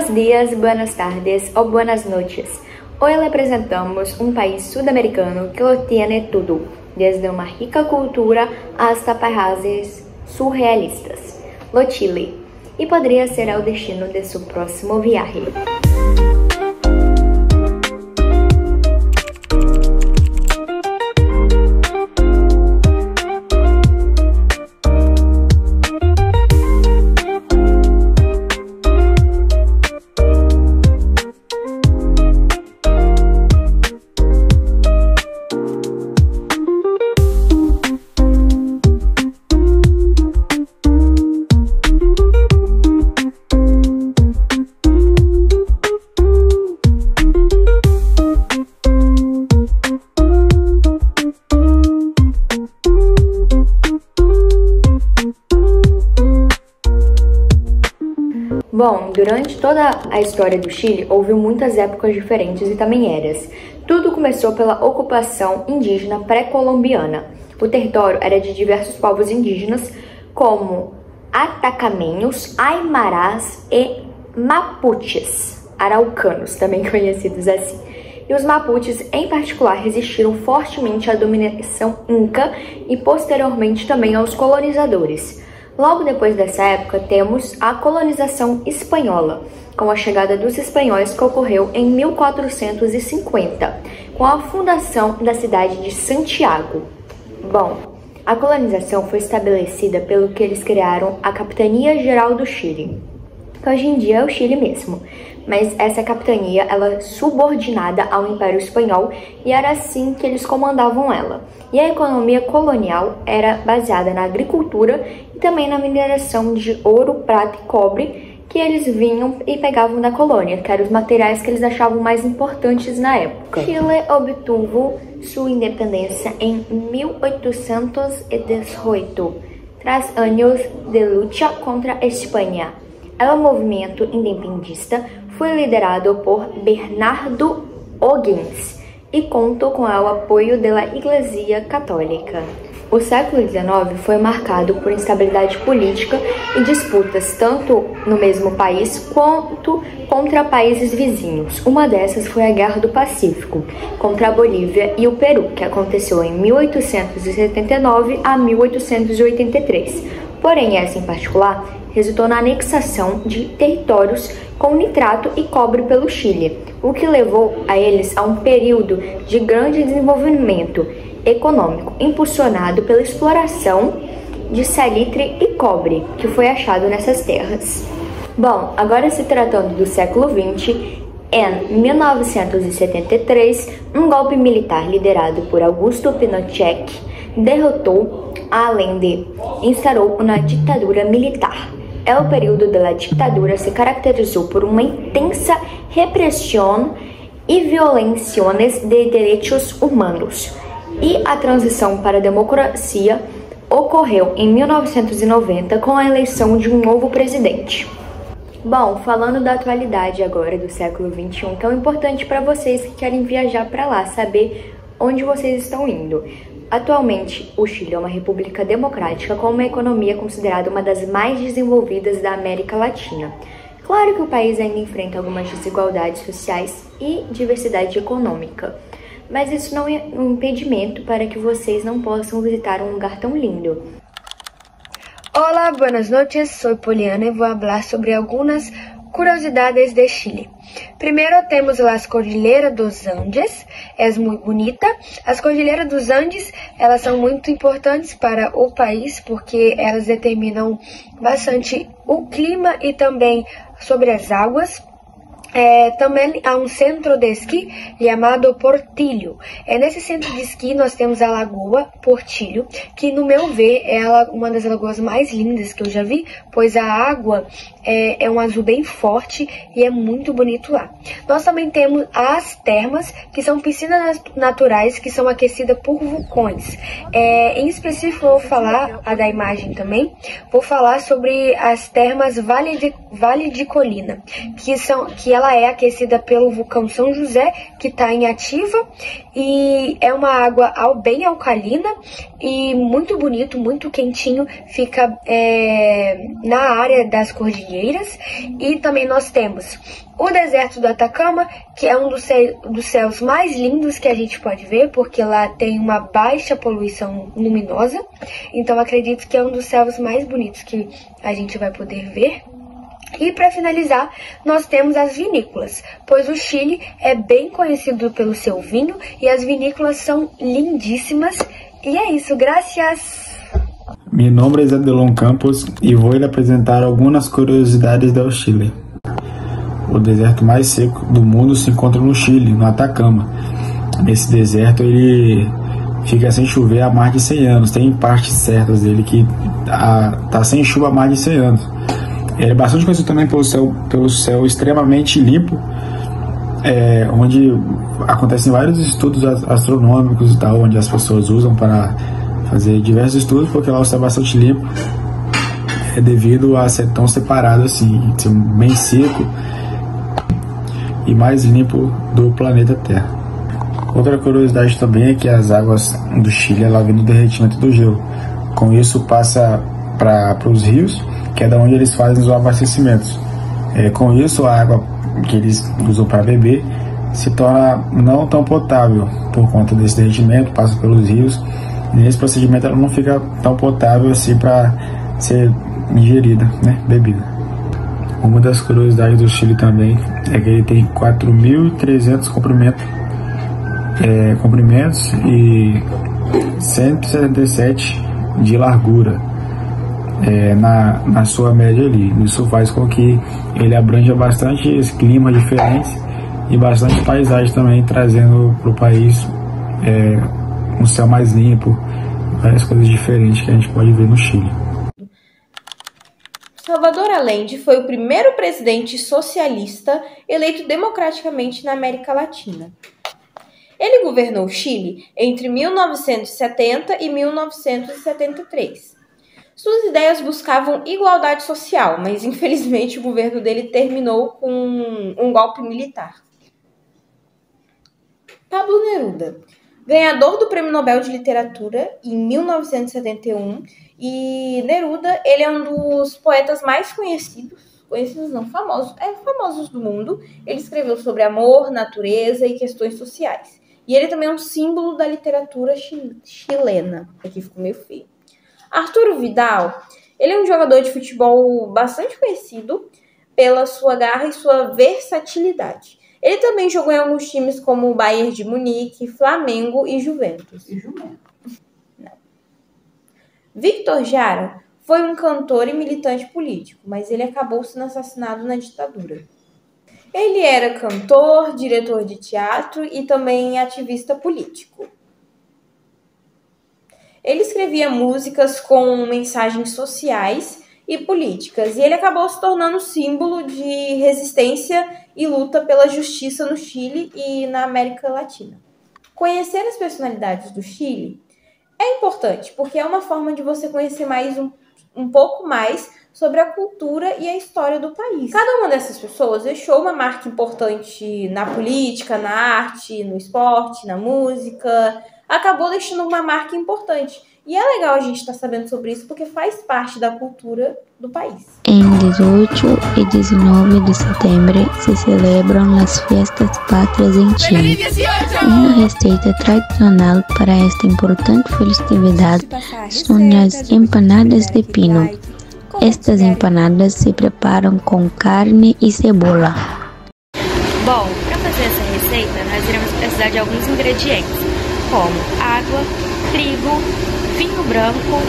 Buenos días, buenas tardes o buenas noches. Hoy le presentamos un país sudamericano que lo tiene todo, desde una rica cultura hasta paisajes surrealistas, lo Chile, y podría ser el destino de su próximo viaje. Bom, durante toda a história do Chile, houve muitas épocas diferentes e também eras. Tudo começou pela ocupação indígena pré-colombiana. O território era de diversos povos indígenas, como atacameños, aimarás e mapuches, araucanos, também conhecidos assim. E os mapuches, em particular, resistiram fortemente à dominação inca e posteriormente também aos colonizadores. Logo depois dessa época, temos a colonização espanhola, com a chegada dos espanhóis que ocorreu em 1450, com a fundação da cidade de Santiago. Bom, a colonização foi estabelecida pelo que eles criaram a Capitania Geral do Chile, que hoje em dia é o Chile mesmo. Mas essa capitania ela é subordinada ao Império Espanhol e era assim que eles comandavam ela. E a economia colonial era baseada na agricultura e também na mineração de ouro, prata e cobre que eles vinham e pegavam da colônia, que eram os materiais que eles achavam mais importantes na época. Chile obtuvo sua independência em 1818, tras anos de luta contra a Espanha. O movimento independentista foi liderado por Bernardo O'Higgins e contou com o apoio da Igreja Católica. O século XIX foi marcado por instabilidade política e disputas tanto no mesmo país quanto contra países vizinhos. Uma dessas foi a Guerra do Pacífico, contra a Bolívia e o Peru, que aconteceu em 1879 a 1883. Porém, essa em particular resultou na anexação de territórios com nitrato e cobre pelo Chile, o que levou a eles a um período de grande desenvolvimento econômico, impulsionado pela exploração de salitre e cobre, que foi achado nessas terras. Bom, agora se tratando do século XX, em 1973, um golpe militar liderado por Augusto Pinochet derrotou a Allende e instaurou uma ditadura militar. O período da ditadura se caracterizou por uma intensa repressão e violações de direitos humanos, e a transição para a democracia ocorreu em 1990 com a eleição de um novo presidente. Bom, falando da atualidade agora do século XXI, que é importante para vocês que querem viajar para lá, saber onde vocês estão indo. Atualmente, o Chile é uma república democrática com uma economia considerada uma das mais desenvolvidas da América Latina. Claro que o país ainda enfrenta algumas desigualdades sociais e diversidade econômica, mas isso não é um impedimento para que vocês não possam visitar um lugar tão lindo. Olá, buenas noches, sou Poliana e vou falar sobre algumas curiosidades de Chile. Primeiro temos as Cordilleras dos Andes, é muito bonita. As Cordilleras dos Andes, elas são muito importantes para o país porque elas determinam bastante o clima e também sobre as águas. Também há um centro de esqui chamado Portillo. Nesse centro de esqui nós temos a Lagoa Portillo, que no meu ver é uma das lagoas mais lindas que eu já vi, pois a água é um azul bem forte e é muito bonito lá. Nós também temos as termas, que são piscinas naturais que são aquecidas por vulcões. Em específico eu vou falar, a da imagem também, vou falar sobre as termas Vale de Colina, que ela é aquecida pelo vulcão São José, que está em ativa, e é uma água bem alcalina e muito bonito, muito quentinho, fica na área das cordilheiras. E também nós temos o deserto do Atacama, que é um dos céus mais lindos que a gente pode ver, porque lá tem uma baixa poluição luminosa, então acredito que é um dos céus mais bonitos que a gente vai poder ver. E para finalizar, nós temos as vinícolas, pois o Chile é bem conhecido pelo seu vinho e as vinícolas são lindíssimas. E é isso, graças! Meu nome é Adelon Campos e vou lhe apresentar algumas curiosidades do Chile. O deserto mais seco do mundo se encontra no Chile, no Atacama. Nesse deserto ele fica sem chover há mais de 100 anos. Tem partes certas dele que tá sem chuva há mais de 100 anos. Ele é bastante conhecido também pelo céu extremamente limpo, onde acontecem vários estudos astronômicos e tal, onde as pessoas usam para fazer diversos estudos, porque lá o céu é bastante limpo, devido a ser tão separado assim, ser bem seco e mais limpo do planeta Terra. Outra curiosidade também é que as águas do Chile ela vem do derretimento do gelo. Com isso passa para os rios, que é da onde eles fazem os abastecimentos. Com isso, a água que eles usam para beber se torna não tão potável por conta desse derretimento, passa pelos rios, e nesse procedimento ela não fica tão potável assim para ser ingerida, bebida. Uma das curiosidades do Chile também é que ele tem 4.300 comprimentos e 177 de largura. Na sua média ali. Isso faz com que ele abranja bastante climas diferentes e bastante paisagem também, trazendo para o país um céu mais limpo, várias coisas diferentes que a gente pode ver no Chile. Salvador Allende foi o primeiro presidente socialista eleito democraticamente na América Latina. Ele governou o Chile entre 1970 e 1973. Suas ideias buscavam igualdade social, mas infelizmente o governo dele terminou com um golpe militar. Pablo Neruda, ganhador do Prêmio Nobel de Literatura em 1971, e Neruda, ele é um dos poetas mais famosos do mundo. Ele escreveu sobre amor, natureza e questões sociais. E ele também é um símbolo da literatura chilena. Aqui ficou meio feio. Arturo Vidal, ele é um jogador de futebol bastante conhecido pela sua garra e sua versatilidade. Ele também jogou em alguns times como o Bayern de Munique, Flamengo e Juventus. Não. Victor Jara foi um cantor e militante político, mas ele acabou sendo assassinado na ditadura. Ele era cantor, diretor de teatro e também ativista político. Ele escrevia músicas com mensagens sociais e políticas, e ele acabou se tornando símbolo de resistência e luta pela justiça no Chile e na América Latina. Conhecer as personalidades do Chile é importante, porque é uma forma de você conhecer um pouco mais sobre a cultura e a história do país. Cada uma dessas pessoas deixou uma marca importante na política, na arte, no esporte, na música. Acabou deixando uma marca importante. E é legal a gente estar sabendo sobre isso, porque faz parte da cultura do país. Em 18 e 19 de setembro se celebram as Fiestas Pátrias em Chile. Uma receita tradicional para esta importante festividade são as empanadas de pino. Estas empanadas se preparam com carne e cebola. Bom, para fazer essa receita, nós iremos precisar de alguns ingredientes, como água, trigo, vinho branco,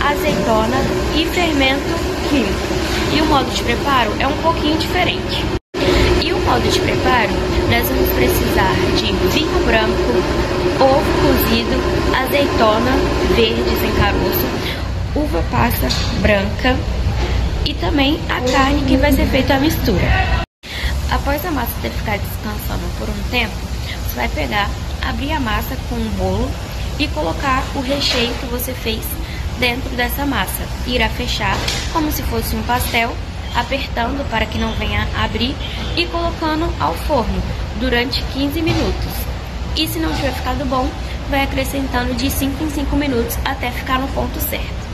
azeitona e fermento químico. E o modo de preparo é um pouquinho diferente. E o modo de preparo, nós vamos precisar de vinho branco, ovo cozido, azeitona verde sem caroço, uva passa branca e também a carne que vai ser feita a mistura. Após a massa ter ficado descansando por um tempo, você vai pegar, abrir a massa com um bolo e colocar o recheio que você fez dentro dessa massa. Irá fechar como se fosse um pastel apertando para que não venha a abrir e colocando ao forno durante 15 minutos. E se não tiver ficado bom, vai acrescentando de 5 em 5 minutos até ficar no ponto certo.